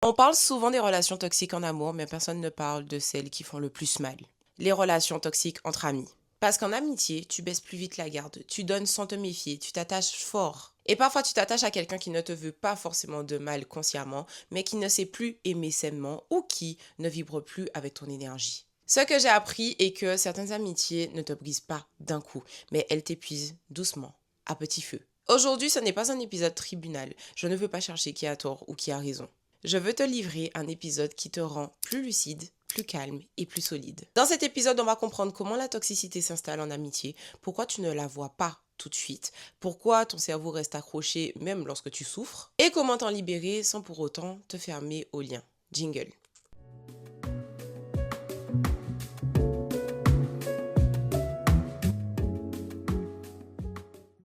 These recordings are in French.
On parle souvent des relations toxiques en amour, mais personne ne parle de celles qui font le plus mal. Les relations toxiques entre amis. Parce qu'en amitié, tu baisses plus vite la garde, tu donnes sans te méfier, tu t'attaches fort. Et parfois tu t'attaches à quelqu'un qui ne te veut pas forcément de mal consciemment, mais qui ne sait plus aimer sainement ou qui ne vibre plus avec ton énergie. Ce que j'ai appris est que certaines amitiés ne te brisent pas d'un coup, mais elles t'épuisent doucement, à petit feu. Aujourd'hui, ce n'est pas un épisode tribunal. Je ne veux pas chercher qui a tort ou qui a raison. Je veux te livrer un épisode qui te rend plus lucide, plus calme et plus solide. Dans cet épisode, on va comprendre comment la toxicité s'installe en amitié, pourquoi tu ne la vois pas tout de suite, pourquoi ton cerveau reste accroché même lorsque tu souffres, et comment t'en libérer sans pour autant te fermer au lien. Jingle.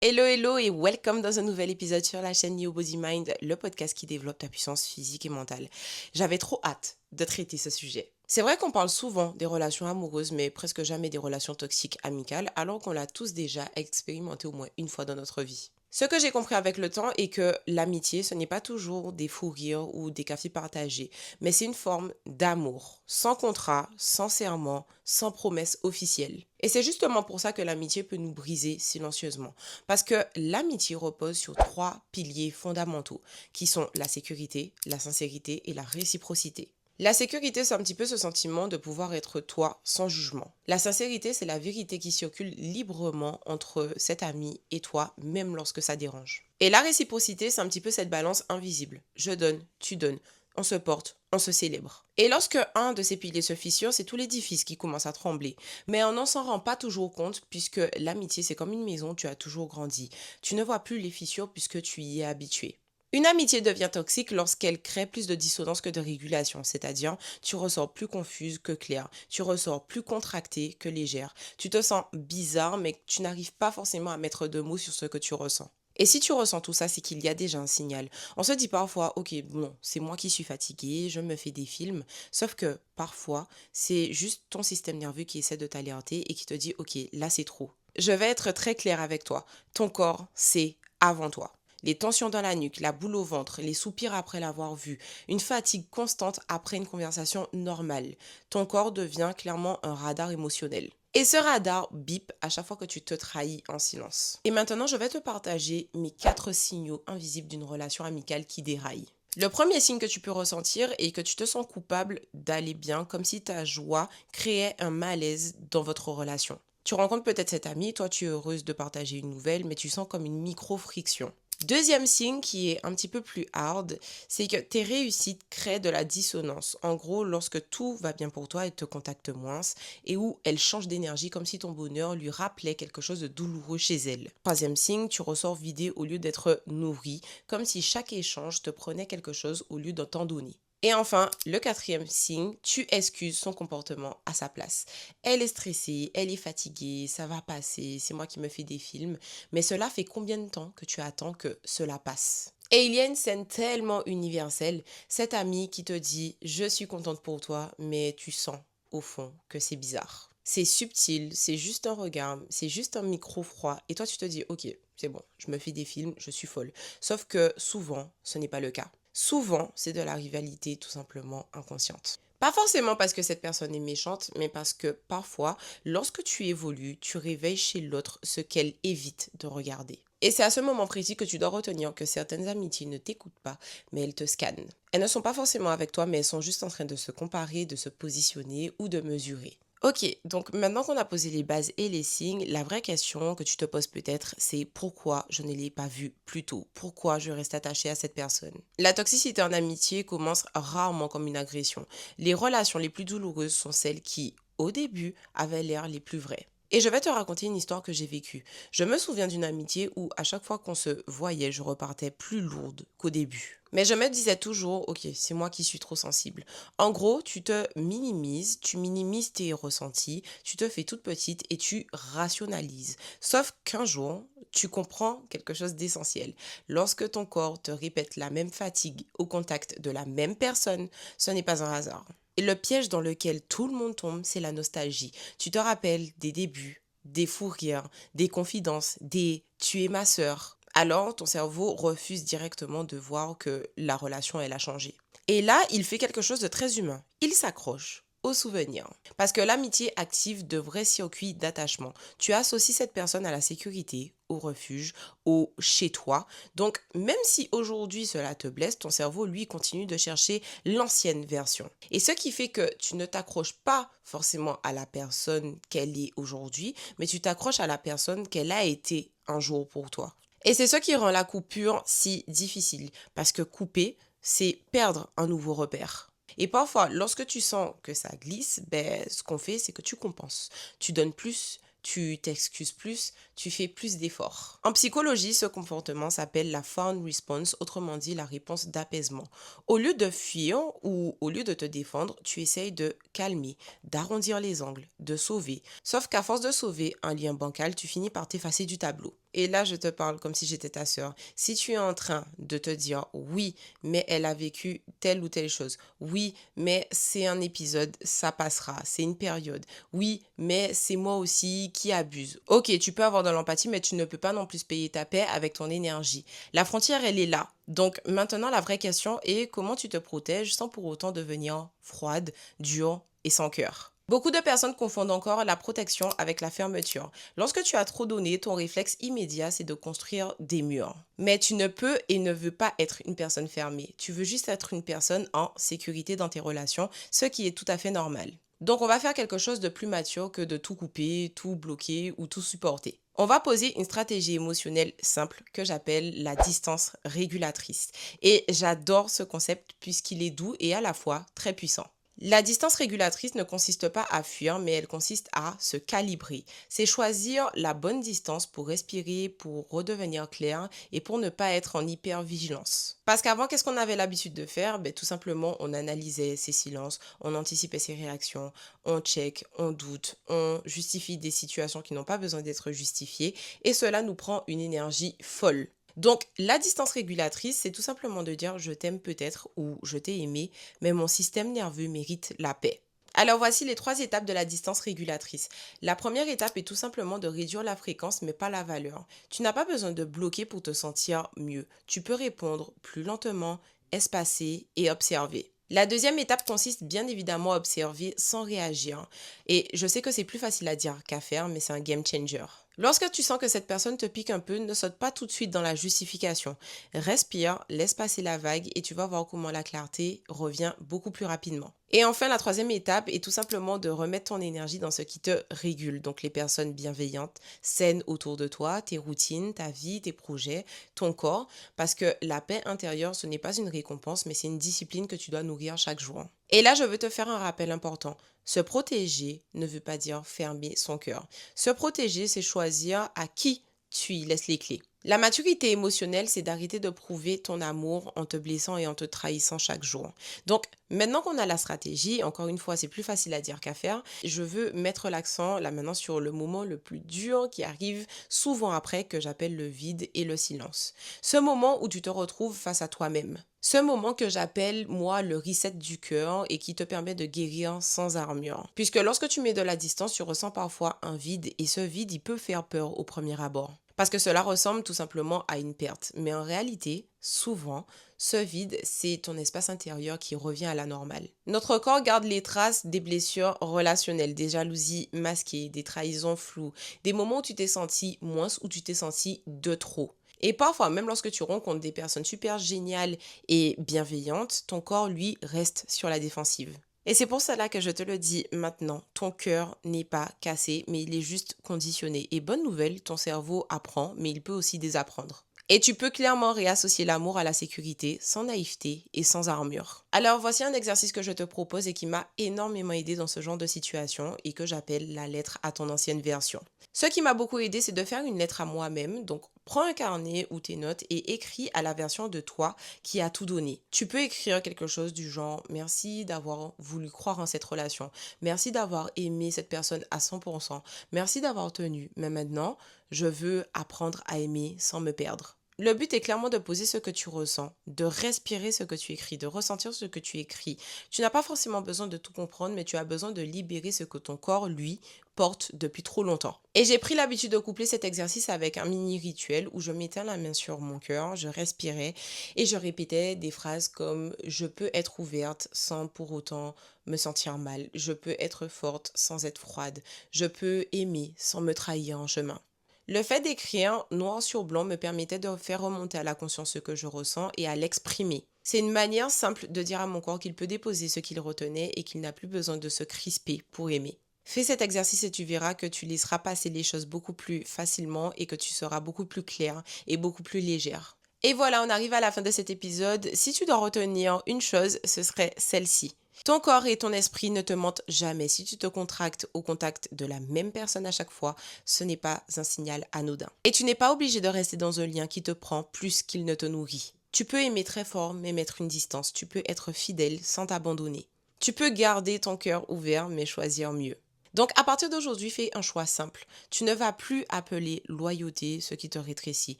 Hello hello et welcome dans un nouvel épisode sur la chaîne New Body Mind, le podcast qui développe ta puissance physique et mentale. J'avais trop hâte de traiter ce sujet. C'est vrai qu'on parle souvent des relations amoureuses, mais presque jamais des relations toxiques amicales, alors qu'on l'a tous déjà expérimenté au moins une fois dans notre vie. Ce que j'ai compris avec le temps est que l'amitié, ce n'est pas toujours des fous rires ou des cafés partagés, mais c'est une forme d'amour, sans contrat, sans serment, sans promesse officielle. Et c'est justement pour ça que l'amitié peut nous briser silencieusement. Parce que l'amitié repose sur 3 piliers fondamentaux, qui sont la sécurité, la sincérité et la réciprocité. La sécurité, c'est un petit peu ce sentiment de pouvoir être toi sans jugement. La sincérité, c'est la vérité qui circule librement entre cet ami et toi, même lorsque ça dérange. Et la réciprocité, c'est un petit peu cette balance invisible. Je donne, tu donnes, on se porte, on se célèbre. Et lorsque un de ces piliers se fissure, c'est tout l'édifice qui commence à trembler. Mais on n'en s'en rend pas toujours compte puisque l'amitié, c'est comme une maison, tu as toujours grandi. Tu ne vois plus les fissures puisque tu y es habitué. Une amitié devient toxique lorsqu'elle crée plus de dissonance que de régulation, c'est-à-dire tu ressors plus confuse que claire, tu ressors plus contractée que légère, tu te sens bizarre mais tu n'arrives pas forcément à mettre de mots sur ce que tu ressens. Et si tu ressens tout ça, c'est qu'il y a déjà un signal. On se dit parfois, ok, bon, c'est moi qui suis fatiguée, je me fais des films, sauf que parfois, c'est juste ton système nerveux qui essaie de t'alerter et qui te dit, ok, là c'est trop. Je vais être très claire avec toi, ton corps, c'est avant toi. Les tensions dans la nuque, la boule au ventre, les soupirs après l'avoir vu, une fatigue constante après une conversation normale. Ton corps devient clairement un radar émotionnel. Et ce radar bip à chaque fois que tu te trahis en silence. Et maintenant, je vais te partager mes 4 signaux invisibles d'une relation amicale qui déraille. Le premier signe que tu peux ressentir est que tu te sens coupable d'aller bien, comme si ta joie créait un malaise dans votre relation. Tu rencontres peut-être cet ami, toi tu es heureuse de partager une nouvelle, mais tu sens comme une micro-friction. Deuxième signe qui est un petit peu plus hard, c'est que tes réussites créent de la dissonance. En gros, lorsque tout va bien pour toi, elle te contacte moins et où elle change d'énergie comme si ton bonheur lui rappelait quelque chose de douloureux chez elle. Troisième signe, tu ressors vidé au lieu d'être nourri, comme si chaque échange te prenait quelque chose au lieu de t'en donner. Et enfin, le 4e signe, tu excuses son comportement à sa place. Elle est stressée, elle est fatiguée, ça va passer, c'est moi qui me fais des films. Mais cela fait combien de temps que tu attends que cela passe? Et il y a une scène tellement universelle, cet ami qui te dit «Je suis contente pour toi», mais tu sens au fond que c'est bizarre. C'est subtil, c'est juste un regard, c'est juste un micro froid. Et toi, tu te dis «Ok, c'est bon, je me fais des films, je suis folle». Sauf que souvent, ce n'est pas le cas. Souvent, c'est de la rivalité tout simplement inconsciente. Pas forcément parce que cette personne est méchante, mais parce que parfois, lorsque tu évolues, tu réveilles chez l'autre ce qu'elle évite de regarder. Et c'est à ce moment précis que tu dois retenir que certaines amitiés ne t'écoutent pas, mais elles te scannent. Elles ne sont pas forcément avec toi, mais elles sont juste en train de se comparer, de se positionner ou de mesurer. Ok, donc maintenant qu'on a posé les bases et les signes, la vraie question que tu te poses peut-être, c'est pourquoi je ne l'ai pas vu plus tôt? Pourquoi je reste attachée à cette personne? La toxicité en amitié commence rarement comme une agression. Les relations les plus douloureuses sont celles qui, au début, avaient l'air les plus vraies. Et je vais te raconter une histoire que j'ai vécue. Je me souviens d'une amitié où à chaque fois qu'on se voyait, je repartais plus lourde qu'au début. Mais je me disais toujours, ok, c'est moi qui suis trop sensible. En gros, tu minimises tes ressentis, tu te fais toute petite et tu rationalises. Sauf qu'un jour, tu comprends quelque chose d'essentiel. Lorsque ton corps te répète la même fatigue au contact de la même personne, ce n'est pas un hasard. Et le piège dans lequel tout le monde tombe, c'est la nostalgie. Tu te rappelles des débuts, des fous rires, des confidences, des «tu es ma sœur». Alors, ton cerveau refuse directement de voir que la relation, elle a changé. Et là, il fait quelque chose de très humain. Il s'accroche aux souvenirs. Parce que l'amitié active de vrais circuits d'attachement. Tu associes cette personne à la sécurité, au refuge, au chez toi. Donc, même si aujourd'hui cela te blesse, ton cerveau, lui, continue de chercher l'ancienne version. Et ce qui fait que tu ne t'accroches pas forcément à la personne qu'elle est aujourd'hui, mais tu t'accroches à la personne qu'elle a été un jour pour toi. Et c'est ce qui rend la coupure si difficile, parce que couper, c'est perdre un nouveau repère. Et parfois, lorsque tu sens que ça glisse, ce qu'on fait, c'est que tu compenses. Tu donnes plus, tu t'excuses plus, tu fais plus d'efforts. En psychologie, ce comportement s'appelle la fawn response, autrement dit la réponse d'apaisement. Au lieu de fuir ou au lieu de te défendre, tu essayes de calmer, d'arrondir les angles, de sauver. Sauf qu'à force de sauver un lien bancal, tu finis par t'effacer du tableau. Et là, je te parle comme si j'étais ta sœur. Si tu es en train de te dire oui, mais elle a vécu telle ou telle chose. Oui, mais c'est un épisode, ça passera, c'est une période. Oui, mais c'est moi aussi qui abuse. Ok, tu peux avoir de l'empathie, mais tu ne peux pas non plus payer ta paix avec ton énergie. La frontière, elle est là. Donc maintenant, la vraie question est comment tu te protèges sans pour autant devenir froide, dure et sans cœur. Beaucoup de personnes confondent encore la protection avec la fermeture. Lorsque tu as trop donné, ton réflexe immédiat, c'est de construire des murs. Mais tu ne peux et ne veux pas être une personne fermée. Tu veux juste être une personne en sécurité dans tes relations, ce qui est tout à fait normal. Donc on va faire quelque chose de plus mature que de tout couper, tout bloquer ou tout supporter. On va poser une stratégie émotionnelle simple que j'appelle la distance régulatrice. Et j'adore ce concept puisqu'il est doux et à la fois très puissant. La distance régulatrice ne consiste pas à fuir, mais elle consiste à se calibrer. C'est choisir la bonne distance pour respirer, pour redevenir clair et pour ne pas être en hypervigilance. Parce qu'avant, qu'est-ce qu'on avait l'habitude de faire? Tout simplement, on analysait ses silences, on anticipait ses réactions, on check, on doute, on justifie des situations qui n'ont pas besoin d'être justifiées et cela nous prend une énergie folle. Donc, la distance régulatrice, c'est tout simplement de dire je t'aime peut-être ou je t'ai aimé, mais mon système nerveux mérite la paix. Alors voici les 3 étapes de la distance régulatrice. La première étape est tout simplement de réduire la fréquence mais pas la valeur. Tu n'as pas besoin de bloquer pour te sentir mieux. Tu peux répondre plus lentement, espacer et observer. La deuxième étape consiste bien évidemment à observer sans réagir. Et je sais que c'est plus facile à dire qu'à faire, mais c'est un game changer. Lorsque tu sens que cette personne te pique un peu, ne saute pas tout de suite dans la justification. Respire, laisse passer la vague et tu vas voir comment la clarté revient beaucoup plus rapidement. Et enfin, la troisième étape est tout simplement de remettre ton énergie dans ce qui te régule. Donc les personnes bienveillantes, saines autour de toi, tes routines, ta vie, tes projets, ton corps. Parce que la paix intérieure, ce n'est pas une récompense, mais c'est une discipline que tu dois nourrir chaque jour. Et là, je veux te faire un rappel important. Se protéger ne veut pas dire fermer son cœur. Se protéger, c'est choisir à qui tu y laisses les clés. La maturité émotionnelle, c'est d'arrêter de prouver ton amour en te blessant et en te trahissant chaque jour. Donc, maintenant qu'on a la stratégie, encore une fois, c'est plus facile à dire qu'à faire, je veux mettre l'accent là maintenant sur le moment le plus dur qui arrive souvent après, que j'appelle le vide et le silence. Ce moment où tu te retrouves face à toi-même. Ce moment que j'appelle, moi, le reset du cœur et qui te permet de guérir sans armure. Puisque lorsque tu mets de la distance, tu ressens parfois un vide et ce vide, il peut faire peur au premier abord. Parce que cela ressemble tout simplement à une perte. Mais en réalité, souvent, ce vide, c'est ton espace intérieur qui revient à la normale. Notre corps garde les traces des blessures relationnelles, des jalousies masquées, des trahisons floues, des moments où tu t'es senti moins, où tu t'es senti de trop. Et parfois, même lorsque tu rencontres des personnes super géniales et bienveillantes, ton corps, lui, reste sur la défensive. Et c'est pour cela que je te le dis maintenant, ton cœur n'est pas cassé, mais il est juste conditionné. Et bonne nouvelle, ton cerveau apprend, mais il peut aussi désapprendre. Et tu peux clairement réassocier l'amour à la sécurité, sans naïveté et sans armure. Alors voici un exercice que je te propose et qui m'a énormément aidé dans ce genre de situation et que j'appelle la lettre à ton ancienne version. Ce qui m'a beaucoup aidé, c'est de faire une lettre à moi-même. Donc prends un carnet ou tes notes et écris à la version de toi qui a tout donné. Tu peux écrire quelque chose du genre merci d'avoir voulu croire en cette relation, merci d'avoir aimé cette personne à 100%, merci d'avoir tenu, mais maintenant je veux apprendre à aimer sans me perdre. Le but est clairement de poser ce que tu ressens, de respirer ce que tu écris, de ressentir ce que tu écris. Tu n'as pas forcément besoin de tout comprendre, mais tu as besoin de libérer ce que ton corps, lui, porte depuis trop longtemps. Et j'ai pris l'habitude de coupler cet exercice avec un mini rituel où je mettais la main sur mon cœur, je respirais et je répétais des phrases comme je peux être ouverte sans pour autant me sentir mal, je peux être forte sans être froide, je peux aimer sans me trahir en chemin. Le fait d'écrire noir sur blanc me permettait de faire remonter à la conscience ce que je ressens et à l'exprimer. C'est une manière simple de dire à mon corps qu'il peut déposer ce qu'il retenait et qu'il n'a plus besoin de se crisper pour aimer. Fais cet exercice et tu verras que tu laisseras passer les choses beaucoup plus facilement et que tu seras beaucoup plus claire et beaucoup plus légère. Et voilà, on arrive à la fin de cet épisode. Si tu dois retenir une chose, ce serait celle-ci. Ton corps et ton esprit ne te mentent jamais. Si tu te contractes au contact de la même personne à chaque fois, ce n'est pas un signal anodin. Et tu n'es pas obligé de rester dans un lien qui te prend plus qu'il ne te nourrit. Tu peux aimer très fort mais mettre une distance. Tu peux être fidèle sans t'abandonner. Tu peux garder ton cœur ouvert mais choisir mieux. Donc à partir d'aujourd'hui, fais un choix simple. Tu ne vas plus appeler loyauté ce qui te rétrécit.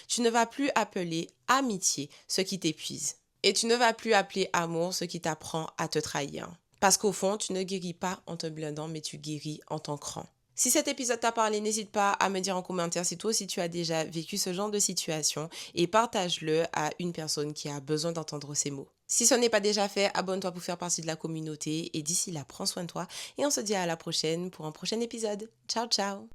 Tu ne vas plus appeler amitié ce qui t'épuise. Et tu ne vas plus appeler amour ce qui t'apprend à te trahir. Parce qu'au fond, tu ne guéris pas en te blindant, mais tu guéris en t'ancrant. Si cet épisode t'a parlé, n'hésite pas à me dire en commentaire si toi aussi tu as déjà vécu ce genre de situation et partage-le à une personne qui a besoin d'entendre ces mots. Si ce n'est pas déjà fait, abonne-toi pour faire partie de la communauté et d'ici là, prends soin de toi et on se dit à la prochaine pour un prochain épisode. Ciao ciao!